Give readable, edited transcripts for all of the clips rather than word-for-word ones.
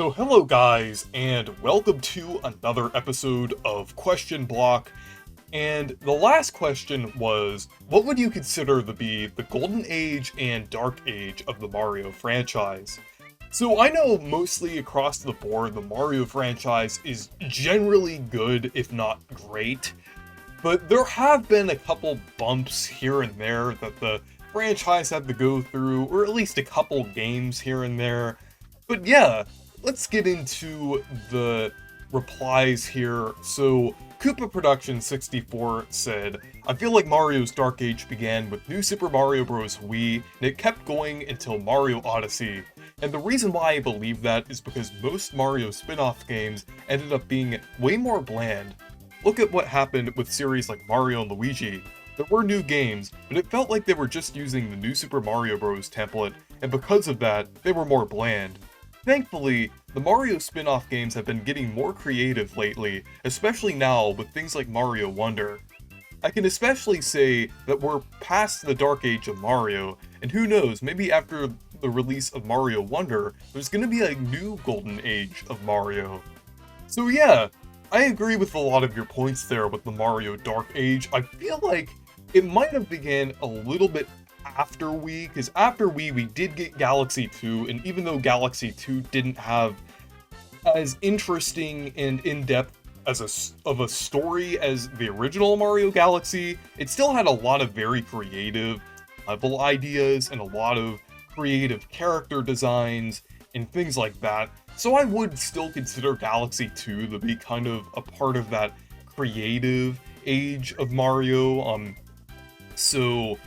So hello guys, and welcome to another episode of Question Block. And the last question was, what would you consider to be the golden age and dark age of the Mario franchise? So I know mostly across the board the Mario franchise is generally good, if not great, but there have been a couple bumps here and there that the franchise had to go through, or at least a couple games here and there. But yeah, let's get into the replies here. So, Koopa Production 64 said, I feel like Mario's Dark Age began with New Super Mario Bros. Wii, and it kept going until Mario Odyssey. And the reason why I believe that is because most Mario spin-off games ended up being way more bland. Look at what happened with series like Mario and Luigi. There were new games, but it felt like they were just using the New Super Mario Bros. Template, and because of that, they were more bland. Thankfully, the Mario spin-off games have been getting more creative lately, especially now with things like Mario Wonder. I can especially say that we're past the dark age of Mario, and who knows, maybe after the release of Mario Wonder, there's gonna be a new golden age of Mario. So yeah, I agree with a lot of your points there with the Mario Dark Age. I feel like it might have began a little bit after Wii, because after Wii we did get Galaxy 2, and even though Galaxy 2 didn't have as interesting and in-depth of a story as the original Mario Galaxy, it still had a lot of very creative level ideas and a lot of creative character designs and things like that. So I would still consider Galaxy 2 to be kind of a part of that creative age of Mario. So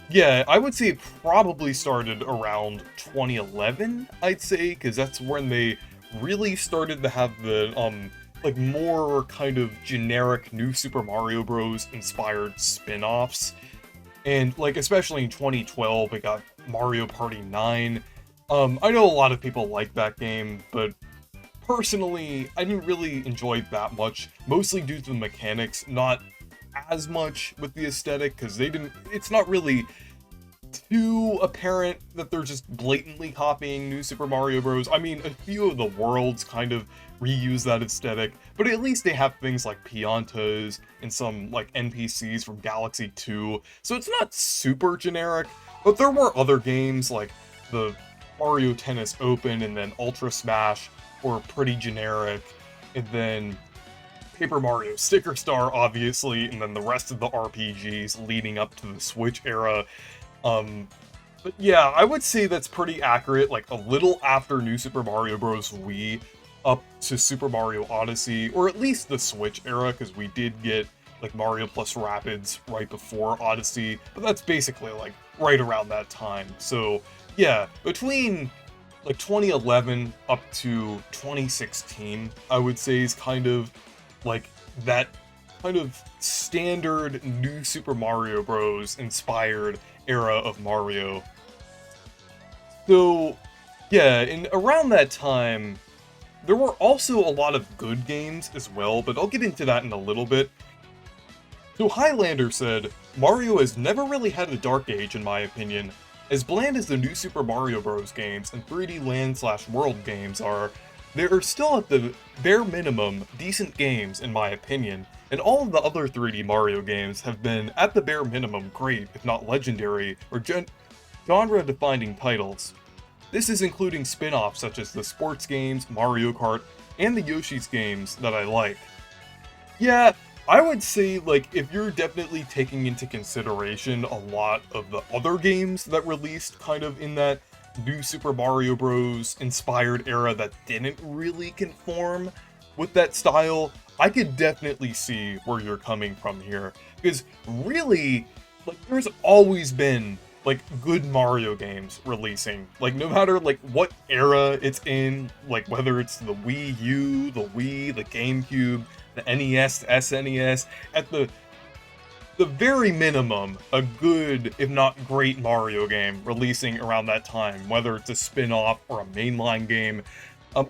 yeah, I would say it probably started around 2011, I'd say, because that's when they really started to have the, like, more kind of generic New Super Mario Bros. Inspired spin-offs. And, like, especially in 2012, we got Mario Party 9. I know a lot of people like that game, but personally, I didn't really enjoy it that much, mostly due to the mechanics, not as much with the aesthetic, because it's not really too apparent that they're just blatantly copying New Super Mario Bros. I mean, a few of the worlds kind of reuse that aesthetic, but at least they have things like Piantas and some, like, NPCs from Galaxy 2, so it's not super generic, but there were other games like the Mario Tennis Open and then Ultra Smash were pretty generic, and then Paper Mario Sticker Star, obviously, and then the rest of the RPGs leading up to the Switch era. But yeah, I would say that's pretty accurate, like a little after New Super Mario Bros. Wii up to Super Mario Odyssey, or at least the Switch era, because we did get like Mario plus Rabbids right before Odyssey, but that's basically like right around that time. So yeah, between like 2011 up to 2016, I would say is kind of like that kind of standard New Super Mario Bros. Inspired era of Mario. So yeah, and around that time, there were also a lot of good games as well, but I'll get into that in a little bit. So Highlander said, Mario has never really had a dark age in my opinion. As bland as the New Super Mario Bros. Games and 3D Land/World games are, they are still at the bare minimum decent games in my opinion, and all of the other 3D Mario games have been at the bare minimum great, if not legendary, or genre-defining titles. This is including spin-offs such as the sports games, Mario Kart, and the Yoshi's games that I like. Yeah, I would say, like, if you're definitely taking into consideration a lot of the other games that released kind of in that New Super Mario Bros. Inspired era that didn't really conform with that style, I could definitely see where you're coming from here. Because really, like, there's always been like good Mario games releasing. Like no matter like what era it's in, like whether it's the Wii U, the Wii, the GameCube, the NES, the SNES, at the very minimum, a good, if not great Mario game releasing around that time, whether it's a spin-off or a mainline game.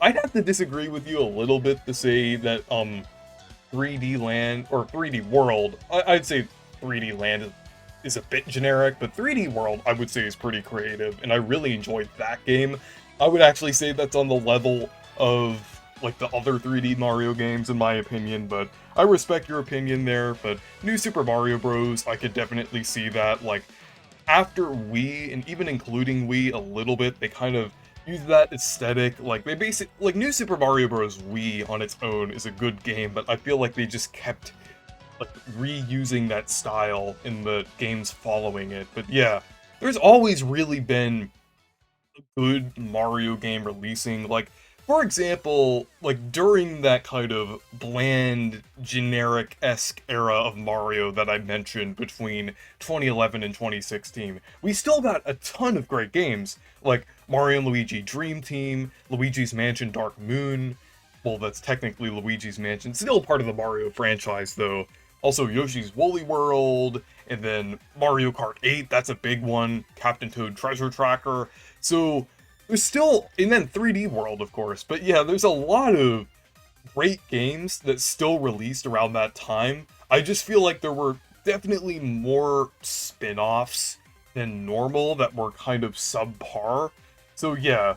I'd have to disagree with you a little bit to say that 3D Land or 3D World, I'd say 3D Land is a bit generic, but 3D World I would say is pretty creative, and I really enjoyed that game. I would actually say that's on the level of like the other 3D Mario games in my opinion, but I respect your opinion there. But New Super Mario Bros, I could definitely see that, like, after Wii, and even including Wii a little bit, they kind of use that aesthetic. Like, they like, New Super Mario Bros. Wii on its own is a good game, but I feel like they just kept, like, reusing that style in the games following it. But yeah, there's always really been a good Mario game releasing. Like, for example, like during that kind of bland, generic-esque era of Mario that I mentioned between 2011 and 2016, we still got a ton of great games, like Mario and Luigi Dream Team, Luigi's Mansion Dark Moon. Well, that's technically Luigi's Mansion, still part of the Mario franchise though. Also Yoshi's Woolly World, and then Mario Kart 8, that's a big one, Captain Toad Treasure Tracker. So there's still, and then 3D World, of course. But yeah, there's a lot of great games that still released around that time. I just feel like there were definitely more spin-offs than normal that were kind of subpar. So yeah.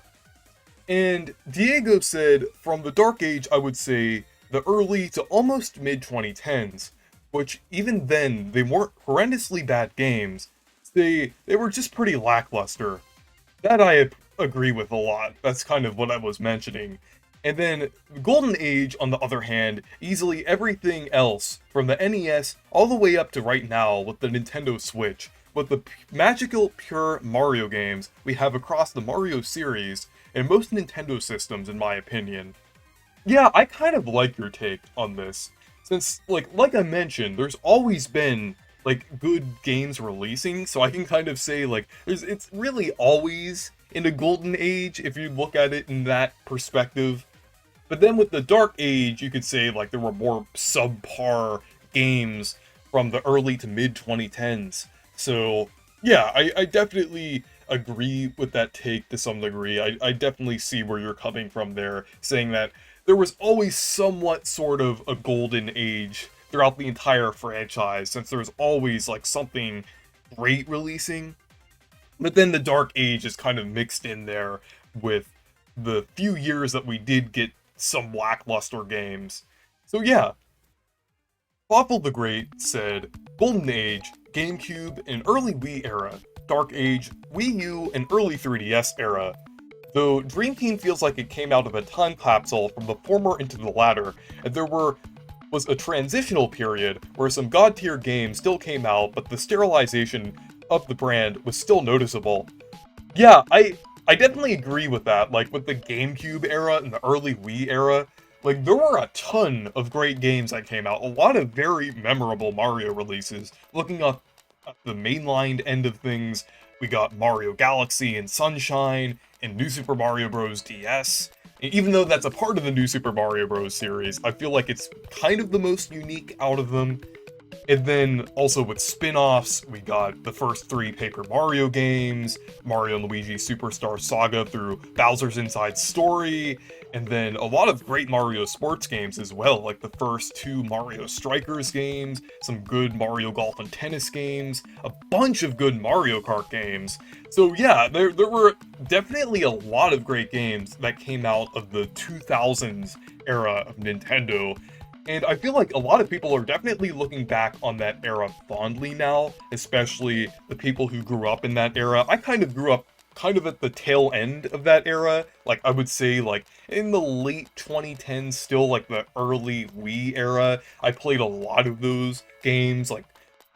And Diego said, from the Dark Age, I would say the early to almost mid-2010s, which even then, they weren't horrendously bad games. They were just pretty lackluster. That I agree with a lot. That's kind of what I was mentioning. And then Golden Age, on the other hand, easily everything else, from the NES all the way up to right now with the Nintendo Switch, with the magical, pure Mario games we have across the Mario series and most Nintendo systems, in my opinion. Yeah, I kind of like your take on this, since, like I mentioned, there's always been like good games releasing, so I can kind of say like it's really always in a golden age if you look at it in that perspective. But then with the Dark Age, you could say like there were more subpar games from the early to mid 2010s. So yeah, I definitely agree with that take to some degree. I definitely see where you're coming from there, saying that there was always somewhat sort of a golden age throughout the entire franchise, since there's always like something great releasing. But then the Dark Age is kind of mixed in there with the few years that we did get some lackluster games. So yeah, Waffle the Great said, Golden Age, GameCube, and early Wii era. Dark Age, Wii U, and early 3DS era. Though Dream Team feels like it came out of a time capsule from the former into the latter, and there was a transitional period where some god-tier games still came out, but the sterilization of the brand was still noticeable. Yeah, I definitely agree with that. Like, with the GameCube era and the early Wii era, like, there were a ton of great games that came out. A lot of very memorable Mario releases. Looking up at the mainline end of things, we got Mario Galaxy and Sunshine, and New Super Mario Bros. DS. And even though that's a part of the New Super Mario Bros. Series, I feel like it's kind of the most unique out of them. And then also with spin-offs, we got the first 3 Paper Mario games, Mario and Luigi Superstar Saga through Bowser's Inside Story, and then a lot of great Mario sports games as well, like the first 2 Mario Strikers games, some good Mario Golf and Tennis games, a bunch of good Mario Kart games. So yeah, there were definitely a lot of great games that came out of the 2000s era of Nintendo. And I feel like a lot of people are definitely looking back on that era fondly now, especially the people who grew up in that era. I kind of grew up kind of at the tail end of that era. Like, I would say, like, in the late 2010s, still, like, the early Wii era. I played a lot of those games, like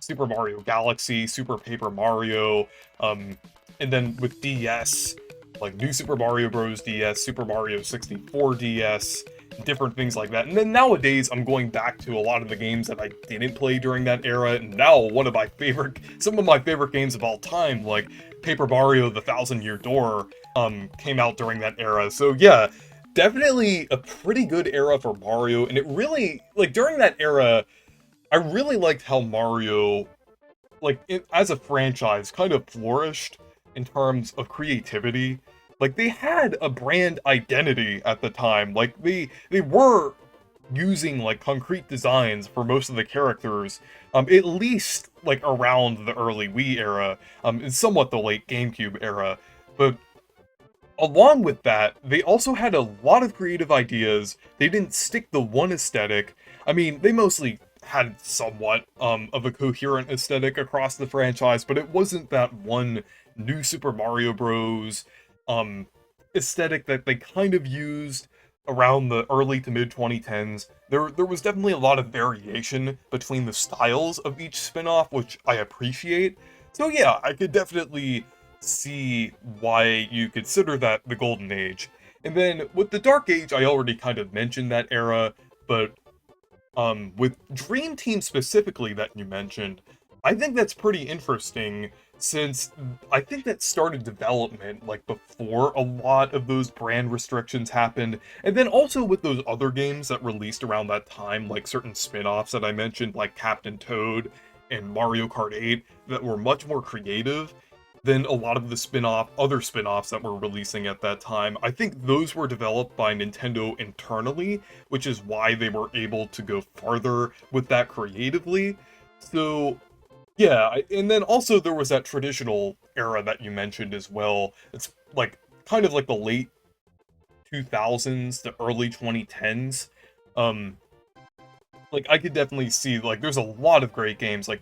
Super Mario Galaxy, Super Paper Mario, and then with DS, like New Super Mario Bros. DS, Super Mario 64 DS, different things like that. And then nowadays, I'm going back to a lot of the games that I didn't play during that era, and now some of my favorite games of all time, like Paper Mario: The Thousand Year Door, came out during that era. So yeah, definitely a pretty good era for Mario, and it really, like, during that era, I really liked how Mario, like, as a franchise, kind of flourished in terms of creativity. Like, they had a brand identity at the time. Like, they were using, like, concrete designs for most of the characters, at least, like, around the early Wii era, and somewhat the late GameCube era. But along with that, they also had a lot of creative ideas. They didn't stick to one aesthetic. I mean, they mostly had somewhat of a coherent aesthetic across the franchise, but it wasn't that one new Super Mario Bros. um aesthetic that they kind of used around the early to mid 2010s. There was definitely a lot of variation between the styles of each spin-off, which I appreciate. So yeah, I could definitely see why you consider that the Golden Age. And then with the Dark Age, I already kind of mentioned that era, but with Dream Team specifically that you mentioned, I think that's pretty interesting since I think that started development like before a lot of those brand restrictions happened. And then also with those other games that released around that time, like certain spin-offs that I mentioned, like Captain Toad and Mario Kart 8, that were much more creative than a lot of the other spin-offs that were releasing at that time. I think those were developed by Nintendo internally, which is why they were able to go farther with that creatively. So, yeah, and then also there was that traditional era that you mentioned as well. It's like kind of like the late 2000s, the early 2010s. Um, like I could definitely see like there's a lot of great games like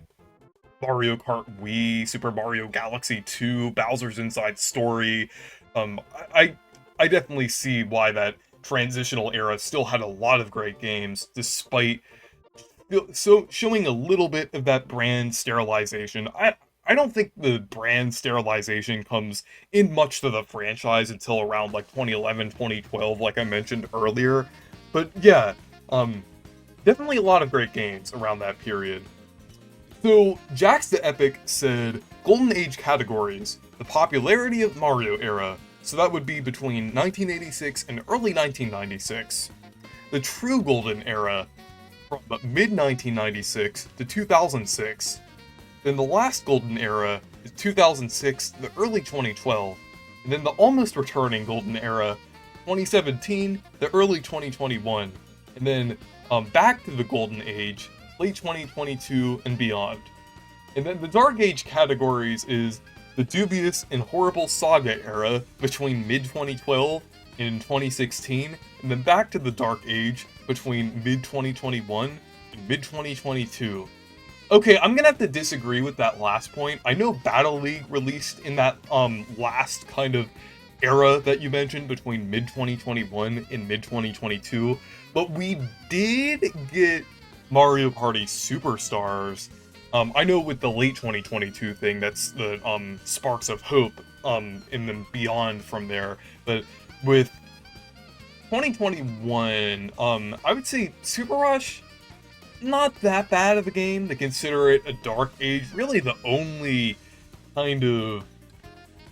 Mario Kart Wii, Super Mario Galaxy 2, Bowser's Inside Story. Um, I I definitely see why that transitional era still had a lot of great games, despite so showing a little bit of that brand sterilization. I don't think the brand sterilization comes in much to the franchise until around like 2011, 2012, like I mentioned earlier. But yeah, um, definitely a lot of great games around that period. So, Jax the Epic said, Golden Age categories, the popularity of Mario era, so that would be between 1986 and early 1996. The true Golden era, from mid-1996 to 2006. Then the last Golden era is 2006 to early 2012. And then the almost returning Golden era, 2017 to early 2021. And then back to the Golden Age, late 2022 and beyond. And then the Dark Age categories is the dubious and horrible Saga era between mid-2012 and 2016, and then back to the Dark Age between mid-2021 and mid-2022. Okay, I'm gonna have to disagree with that last point. I know Battle League released in that last kind of era that you mentioned between mid-2021 and mid-2022, but we did get Mario Party Superstars. I know with the late 2022 thing, that's the Sparks of Hope and then beyond from there. But with 2021, I would say Super Rush, not that bad of a game to consider it a Dark Age. Really, the only kind of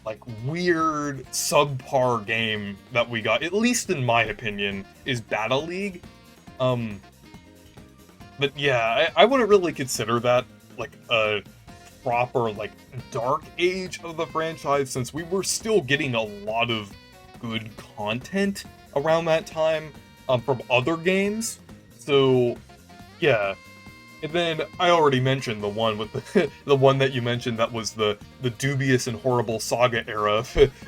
like weird subpar game that we got, at least in my opinion, is Battle League. But yeah, I wouldn't really consider that like a proper like Dark Age of the franchise, since we were still getting a lot of good content around that time from other games. So yeah. And then I already mentioned the one with the the one that you mentioned that was the dubious and horrible Saga era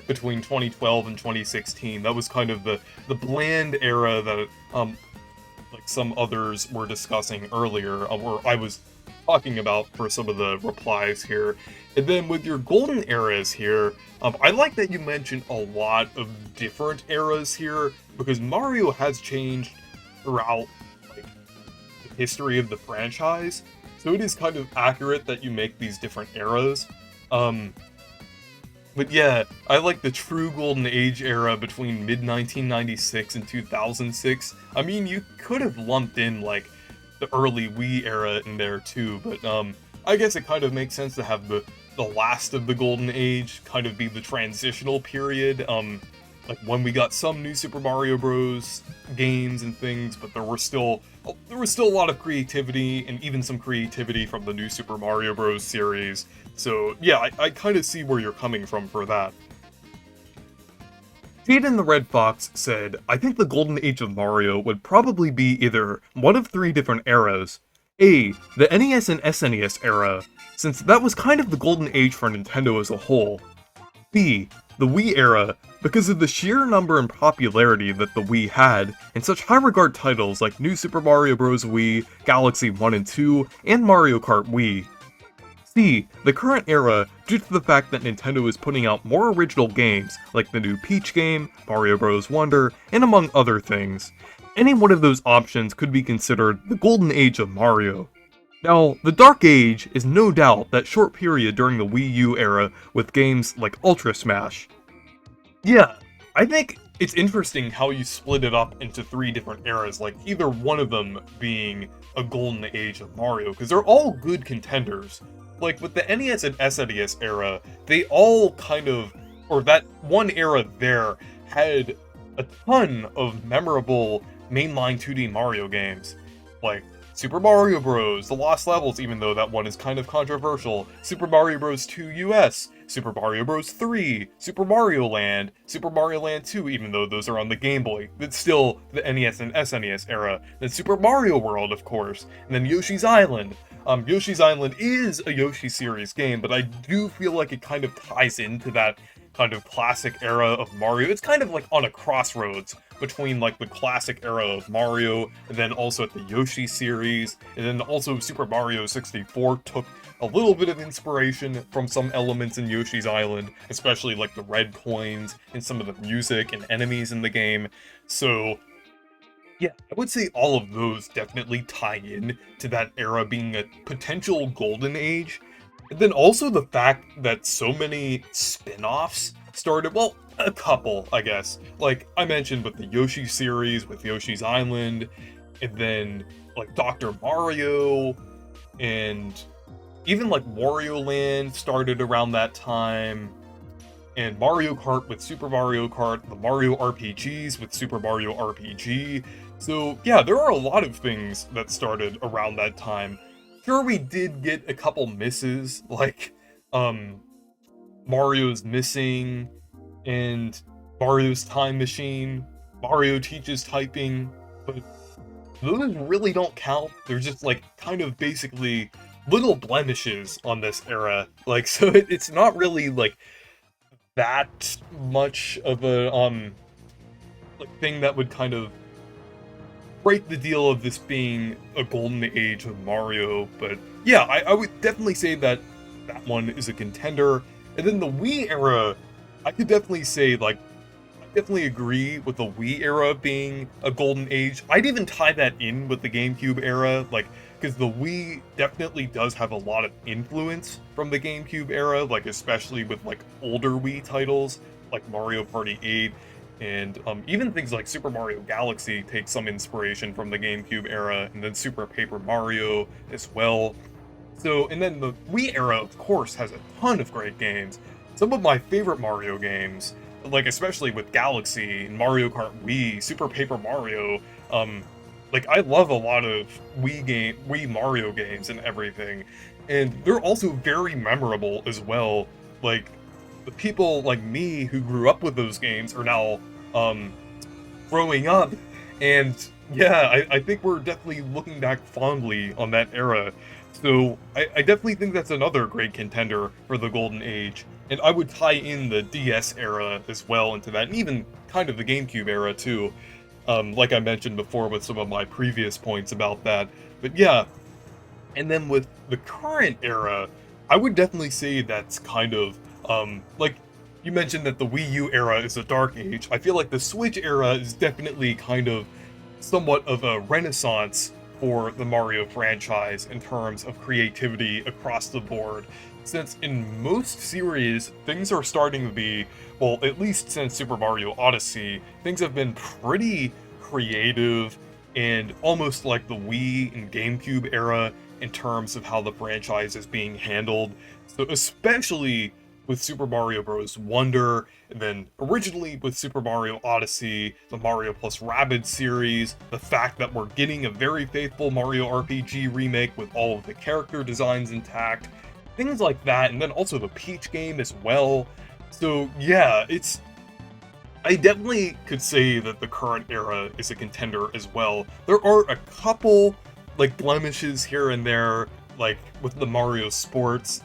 between 2012 and 2016. That was kind of the bland era that like some others were discussing earlier, or I was talking about for some of the replies here. And then with your golden eras here, I like that you mentioned a lot of different eras here, because Mario has changed throughout like the history of the franchise, so it is kind of accurate that you make these different eras. But yeah, I like the true Golden Age era between mid-1996 and 2006. I mean, you could have lumped in, like, the early Wii era in there too, but, I guess it kind of makes sense to have the last of the Golden Age kind of be the transitional period, like, when we got some new Super Mario Bros. Games and things, but there was still a lot of creativity, and even some creativity from the new Super Mario Bros. Series. So yeah, I kind of see where you're coming from for that. Jaden the Red Fox said, I think the Golden Age of Mario would probably be either one of three different eras. A, the NES and SNES era, since that was kind of the Golden Age for Nintendo as a whole. B, the Wii era, because of the sheer number and popularity that the Wii had, and such high regard titles like New Super Mario Bros. Wii, Galaxy 1 and 2, and Mario Kart Wii. C. The current era, due to the fact that Nintendo is putting out more original games, like the new Peach game, Mario Bros. Wonder, and among other things. Any one of those options could be considered the golden age of Mario. Now, the Dark Age is no doubt that short period during the Wii U era with games like Ultra Smash. Yeah, I think it's interesting how you split it up into 3 different eras, like either one of them being a golden age of Mario, because they're all good contenders. Like with the NES and SNES era, they all kind of, or that one era there, had a ton of memorable mainline 2D Mario games. Like Super Mario Bros., The Lost Levels, even though that one is kind of controversial, Super Mario Bros. 2 US, Super Mario Bros. 3, Super Mario Land, Super Mario Land 2, even though those are on the Game Boy, but still the NES and SNES era, then Super Mario World, of course, and then Yoshi's Island. Yoshi's Island is a Yoshi series game, but I do feel like it kind of ties into that kind of classic era of Mario. It's kind of like on a crossroads between like the classic era of Mario, and then also at the Yoshi series, and then also Super Mario 64 took a little bit of inspiration from some elements in Yoshi's Island, especially like the red coins and some of the music and enemies in the game. So yeah, I would say all of those definitely tie in to that era being a potential golden age. And then also the fact that so many spin-offs started, well, a couple, I guess. Like I mentioned with the Yoshi series, with Yoshi's Island, and then like Dr. Mario, and even like Wario Land started around that time, and Mario Kart with Super Mario Kart, the Mario RPGs with Super Mario RPG. So yeah, there are a lot of things that started around that time. Sure, we did get a couple misses, like Mario's Missing, and Mario's Time Machine, Mario Teaches Typing, but those really don't count. They're just like kind of basically little blemishes on this era. Like, so it's not really like that much of a like thing that would kind of break the deal of this being a golden age of Mario. But yeah, I would definitely say that that one is a contender. And then the Wii era, I could definitely say, like, I definitely agree with the Wii era being a golden age. I'd even tie that in with the GameCube era, like, because the Wii definitely does have a lot of influence from the GameCube era, like, especially with, like, older Wii titles, like Mario Party 8, and even things like Super Mario Galaxy take some inspiration from the GameCube era, and then Super Paper Mario as well. So, and then the Wii era, of course, has a ton of great games. Some of my favorite Mario games, like especially with Galaxy, Mario Kart Wii, Super Paper Mario, like I love a lot of Wii Mario games and everything, and they're also very memorable as well. Like the people like me who grew up with those games are now growing up, and yeah, I think we're definitely looking back fondly on that era. So I definitely think that's another great contender for the Golden Age. And I would tie in the DS era as well into that, and even kind of the GameCube era too. Like I mentioned before with some of my previous points about that. But yeah, and then with the current era, I would definitely say that's kind of, like, you mentioned that the Wii U era is a dark age. I feel like the Switch era is definitely kind of somewhat of a renaissance for the Mario franchise in terms of creativity across the board. Since in most series, things are starting to be, well, at least since Super Mario Odyssey, things have been pretty creative and almost like the Wii and GameCube era in terms of how the franchise is being handled. So especially with Super Mario Bros. Wonder, and then originally with Super Mario Odyssey, the Mario plus Rabbids series, the fact that we're getting a very faithful Mario RPG remake with all of the character designs intact, things like that, and then also the Peach game as well. So yeah, I definitely could say that the current era is a contender as well. There are a couple, like, blemishes here and there, like, with the Mario Sports,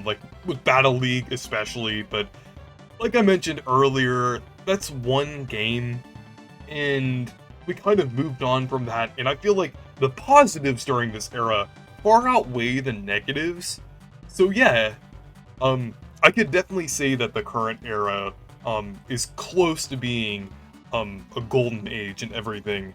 like, with Battle League especially, but like I mentioned earlier, that's one game, and we kind of moved on from that, and I feel like the positives during this era far outweigh the negatives. So yeah, I could definitely say that the current era, is close to being, a golden age and everything.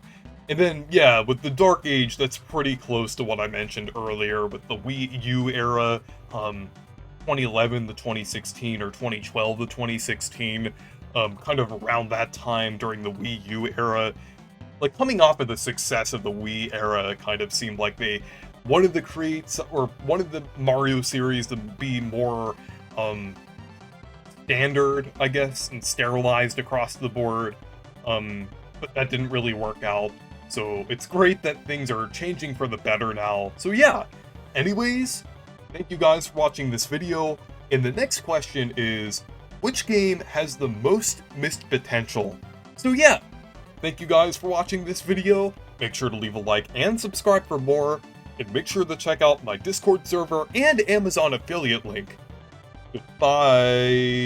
And then, yeah, with the Dark Age, that's pretty close to what I mentioned earlier with the Wii U era, 2011 to 2016, or 2012 to 2016, kind of around that time during the Wii U era. Like, coming off of the success of the Wii era, it kind of seemed like they wanted to create, or wanted the Mario series to be more, um, standard, I guess, and sterilized across the board. But that didn't really work out. So it's great that things are changing for the better now. So yeah, anyways, thank you guys for watching this video. And the next question is, which game has the most missed potential? So yeah, thank you guys for watching this video. Make sure to leave a like and subscribe for more. And make sure to check out my Discord server and Amazon affiliate link. Goodbye.